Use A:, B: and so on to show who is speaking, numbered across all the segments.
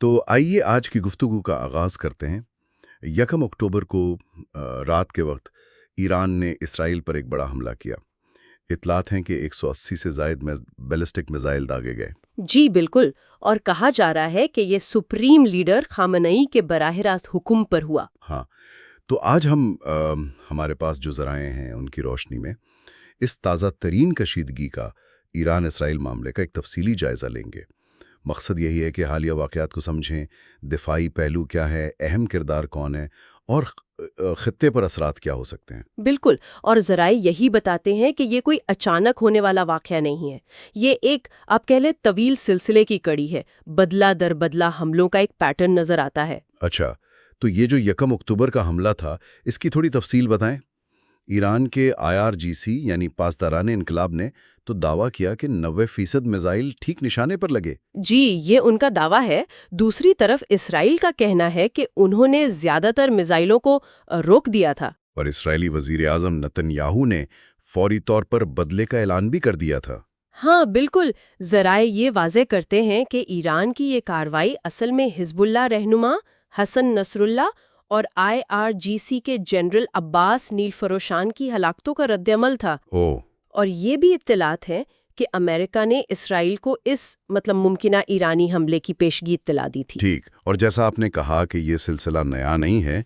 A: تو آئیے آج کی گفتگو کا آغاز کرتے ہیں۔ یکم اکتوبر کو رات کے وقت ایران نے اسرائیل پر ایک بڑا حملہ کیا۔ اطلاعات ہیں کہ 180 سے زائد بیلسٹک میزائل داغے گئے۔
B: جی بالکل، اور کہا جا رہا ہے کہ یہ سپریم لیڈر خامنئی کے براہ راست حکم پر ہوا۔
A: ہاں، تو آج ہمارے پاس جو ذرائع ہیں ان کی روشنی میں اس تازہ ترین کشیدگی کا ایران اسرائیل معاملے کا ایک تفصیلی جائزہ لیں گے۔ مقصد یہی ہے کہ حالیہ واقعات کو سمجھیں، دفاعی پہلو کیا ہے، اہم کردار کون ہے اور خطے پر اثرات کیا ہو سکتے ہیں۔
B: بالکل، اور ذرائع یہی بتاتے ہیں کہ یہ کوئی اچانک ہونے والا واقعہ نہیں ہے، یہ ایک آپ کہہ لیں طویل سلسلے کی کڑی ہے، بدلہ در بدلہ حملوں کا ایک پیٹرن نظر آتا ہے۔
A: اچھا، تو یہ جو یکم اکتوبر کا حملہ تھا اس کی تھوڑی تفصیل بتائیں۔ ایران کے IRGC یعنی پاسداران انقلاب نے تو دعویٰ کیا کہ 90% میزائل ٹھیک نشانے پر لگے۔
B: جی، یہ ان کا دعویٰ ہے۔ دوسری طرف اسرائیل کا کہنا ہے کہ انہوں نے زیادہ تر میزائلوں کو روک دیا تھا۔
A: اور اسرائیلی وزیر اعظم نتن یاہو نے فوری طور پر بدلے کا اعلان بھی کر دیا تھا۔
B: ہاں بالکل، ذرائع یہ واضح کرتے ہیں کہ ایران کی یہ کارروائی اصل میں حزب اللہ رہنما حسن نصر اللہ اور IRGC کے جنرل عباس نیل فروشان کی ہلاکتوں کا رد عمل تھا۔ اور یہ بھی اطلاعات ہیں کہ امریکہ نے اسرائیل کو اس ممکنہ ایرانی حملے کی پیشگی اطلاع دی تھی۔
A: ٹھیک، اور جیسا آپ نے کہا کہ یہ سلسلہ نیا نہیں ہے،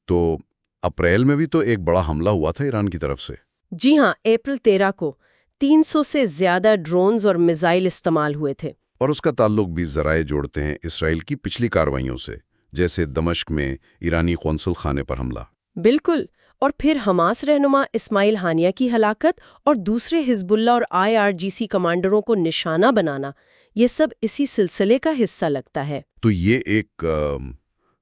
A: تو اپریل میں بھی تو ایک بڑا حملہ ہوا تھا ایران کی طرف سے۔
B: جی ہاں، اپریل 13 کو 300 سے زیادہ ڈرونز اور میزائل استعمال ہوئے تھے۔
A: اور اس کا تعلق بھی ذرائع جوڑتے ہیں اسرائیل کی پچھلی کارروائیوں سے، جیسے دمشق میں ایرانی قونصل خانے پر حملہ۔
B: بالکل، اور پھر حماس رہنما اسماعیل ہانیہ کی ہلاکت اور دوسرے حزب اللہ اور IRGC کمانڈروں کو نشانہ بنانا، یہ سب اسی سلسلے کا حصہ لگتا ہے۔
A: تو یہ ایک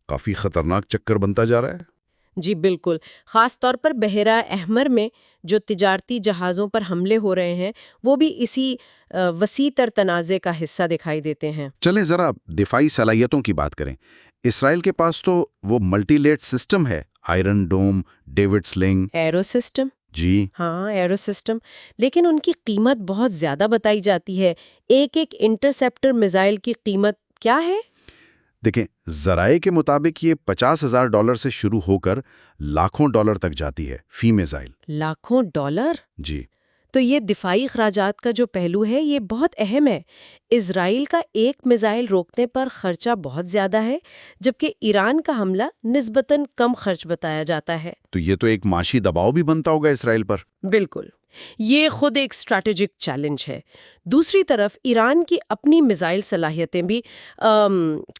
A: کافی خطرناک چکر بنتا جا رہا ہے۔
B: جی بالکل، خاص طور پر بحیرہ احمر میں جو تجارتی جہازوں پر حملے ہو رہے ہیں وہ بھی اسی وسیع تر تنازع کا حصہ دکھائی دیتے ہیں۔
C: چلیں ذرا دفاعی صلاحیتوں کی بات کریں۔ اسرائیل کے پاس تو وہ ملٹی لیٹ سسٹم ہے، Iron Dome, David sling,
B: arrow system.
C: جی
B: ہاں، ایرو سسٹم، لیکن ان کی قیمت بہت زیادہ بتائی جاتی ہے۔ ایک انٹرسیپٹر میزائل کی قیمت کیا ہے؟
C: دیکھیں، ذرائع کے مطابق یہ $50,000 سے شروع ہو کر لاکھوں ڈالر تک جاتی ہے فی میزائل۔
B: لاکھوں ڈالر؟
C: جی،
B: تو یہ دفاعی اخراجات کا جو پہلو ہے یہ بہت اہم ہے۔ اسرائیل کا ایک میزائل روکنے پر خرچہ بہت زیادہ ہے، جبکہ ایران کا حملہ نسبتاً کم خرچ بتایا جاتا ہے۔
C: تو یہ تو ایک معاشی دباؤ بھی بنتا ہوگا اسرائیل پر۔
B: بالکل، یہ خود ایک اسٹریٹجک چیلنج ہے۔ دوسری طرف ایران کی اپنی میزائل صلاحیتیں بھی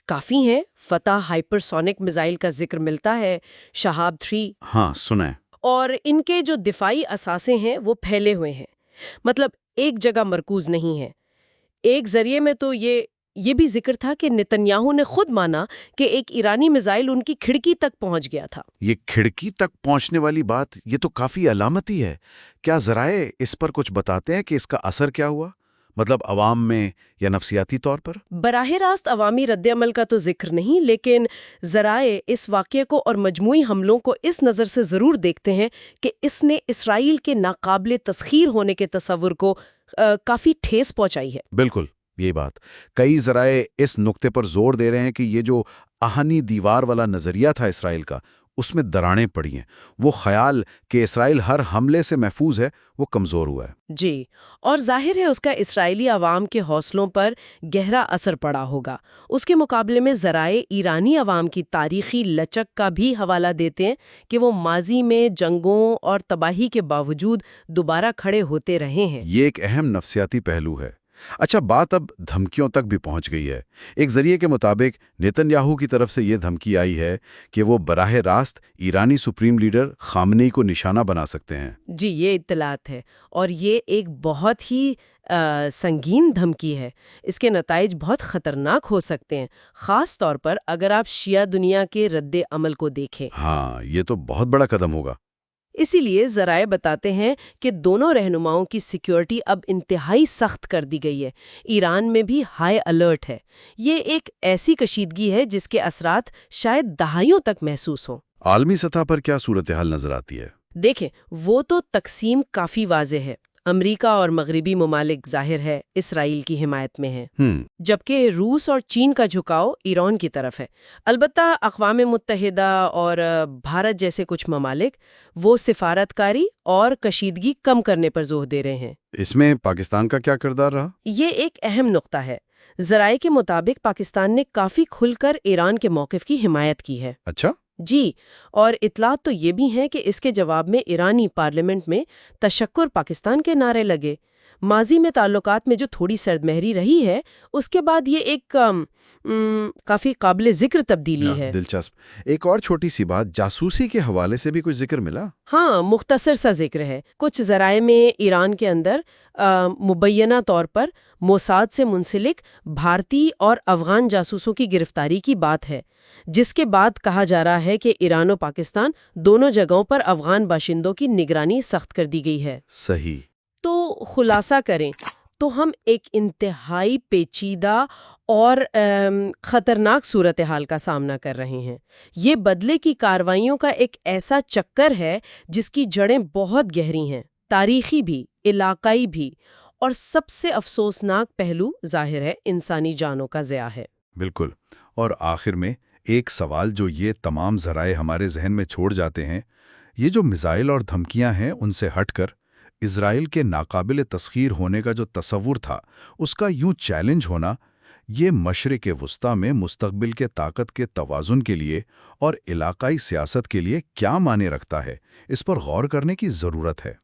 B: کافی ہیں۔ فتح ہائپرسونک میزائل کا ذکر ملتا ہے، شہاب 3۔
C: ہاں سنا ہے۔
B: اور ان کے جو دفاعی اثاثے ہیں وہ پھیلے ہوئے ہیں، ایک جگہ مرکوز نہیں ہے۔ ایک ذریعے میں تو یہ بھی ذکر تھا کہ نتنیاہو نے خود مانا کہ ایک ایرانی میزائل ان کی کھڑکی تک پہنچ گیا تھا۔
C: یہ کھڑکی تک پہنچنے والی بات یہ تو کافی علامتی ہے۔ کیا ذرائع اس پر کچھ بتاتے ہیں کہ اس کا اثر کیا ہوا؟ عوام میں یا نفسیاتی طور پر؟
B: براہ راست عوامی رد عمل کا تو ذکر نہیں، لیکن ذرائع اس واقعے کو اور مجموعی حملوں کو اس نظر سے ضرور دیکھتے ہیں کہ اس نے اسرائیل کے ناقابل تسخیر ہونے کے تصور کو کافی ٹھیس پہنچائی ہے۔
C: بالکل، یہ بات کئی ذرائع اس نقطے پر زور دے رہے ہیں کہ یہ جو آہنی دیوار والا نظریہ تھا اسرائیل کا، اس میں دراڑیں پڑی ہیں۔ وہ خیال کہ اسرائیل ہر حملے سے محفوظ ہے وہ کمزور ہوا ہے۔
B: جی، اور ظاہر ہے اس کا اسرائیلی عوام کے حوصلوں پر گہرا اثر پڑا ہوگا۔ اس کے مقابلے میں ذرائع ایرانی عوام کی تاریخی لچک کا بھی حوالہ دیتے ہیں کہ وہ ماضی میں جنگوں اور تباہی کے باوجود دوبارہ کھڑے ہوتے رہے ہیں۔
A: یہ ایک اہم نفسیاتی پہلو ہے۔ اچھا، بات اب دھمکیوں تک بھی پہنچ گئی ہے۔ ایک ذریعے کے مطابق نیتن یاہو کی طرف سے یہ دھمکی آئی ہے کہ وہ براہ راست ایرانی سپریم لیڈر خامنئی کو نشانہ بنا سکتے ہیں۔
B: جی، یہ اطلاعات ہے، اور یہ ایک بہت ہی سنگین دھمکی ہے۔ اس کے نتائج بہت خطرناک ہو سکتے ہیں، خاص طور پر اگر آپ شیعہ دنیا کے رد عمل کو دیکھیں۔
A: ہاں، یہ تو بہت بڑا قدم ہوگا۔
B: اسی لیے ذرائع بتاتے ہیں کہ دونوں رہنماؤں کی سیکیورٹی اب انتہائی سخت کر دی گئی ہے۔ ایران میں بھی ہائی الرٹ ہے۔ یہ ایک ایسی کشیدگی ہے جس کے اثرات شاید دہائیوں تک محسوس ہوں۔
A: عالمی سطح پر کیا صورتحال نظر آتی ہے؟
B: دیکھیں، وہ تو تقسیم کافی واضح ہے۔ امریکہ اور مغربی ممالک ظاہر ہے اسرائیل کی حمایت میں ہیں، جبکہ روس اور چین کا جھکاؤ ایران کی طرف ہے۔ البتہ اقوام متحدہ اور بھارت جیسے کچھ ممالک وہ سفارتکاری اور کشیدگی کم کرنے پر زور دے رہے ہیں۔
C: اس میں پاکستان کا کیا کردار رہا؟
B: یہ ایک اہم نقطہ ہے۔ ذرائع کے مطابق پاکستان نے کافی کھل کر ایران کے موقف کی حمایت کی ہے۔
C: اچھا،
B: جی، اور اطلاعات تو یہ بھی ہیں کہ اس کے جواب میں ایرانی پارلیمنٹ میں تشکر پاکستان کے نعرے لگے۔ ماضی میں تعلقات میں جو تھوڑی سرد مہری رہی ہے، اس کے بعد یہ ایک کافی قابل ذکر تبدیلی ہے۔
C: دلچسپ۔ ایک اور چھوٹی سی بات، جاسوسی کے حوالے سے بھی کچھ ذکر ملا؟
B: ہاں، مختصر سا ذکر ہے۔ کچھ ذرائع میں ایران کے اندر مبینہ طور پر موساد سے منسلک بھارتی اور افغان جاسوسوں کی گرفتاری کی بات ہے، جس کے بعد کہا جا رہا ہے کہ ایران و پاکستان دونوں جگہوں پر افغان باشندوں کی نگرانی سخت کر دی گئی ہے۔
C: صحیح۔
B: تو خلاصہ کریں تو ہم ایک انتہائی پیچیدہ اور خطرناک صورتحال کا سامنا کر رہے ہیں۔ یہ بدلے کی کارروائیوں کا ایک ایسا چکر ہے جس کی جڑیں بہت گہری ہیں، تاریخی بھی، علاقائی بھی، اور سب سے افسوسناک پہلو ظاہر ہے انسانی جانوں کا ضیاع ہے۔
C: بالکل۔ اور آخر میں ایک سوال جو یہ تمام ذرائع ہمارے ذہن میں چھوڑ جاتے ہیں، یہ جو میزائل اور دھمکیاں ہیں ان سے ہٹ کر اسرائیل کے ناقابل تسخیر ہونے کا جو تصور تھا، اس کا یوں چیلنج ہونا، یہ مشرق وسطیٰ میں مستقبل کے طاقت کے توازن کے لیے اور علاقائی سیاست کے لیے کیا معنی رکھتا ہے، اس پر غور کرنے کی ضرورت ہے۔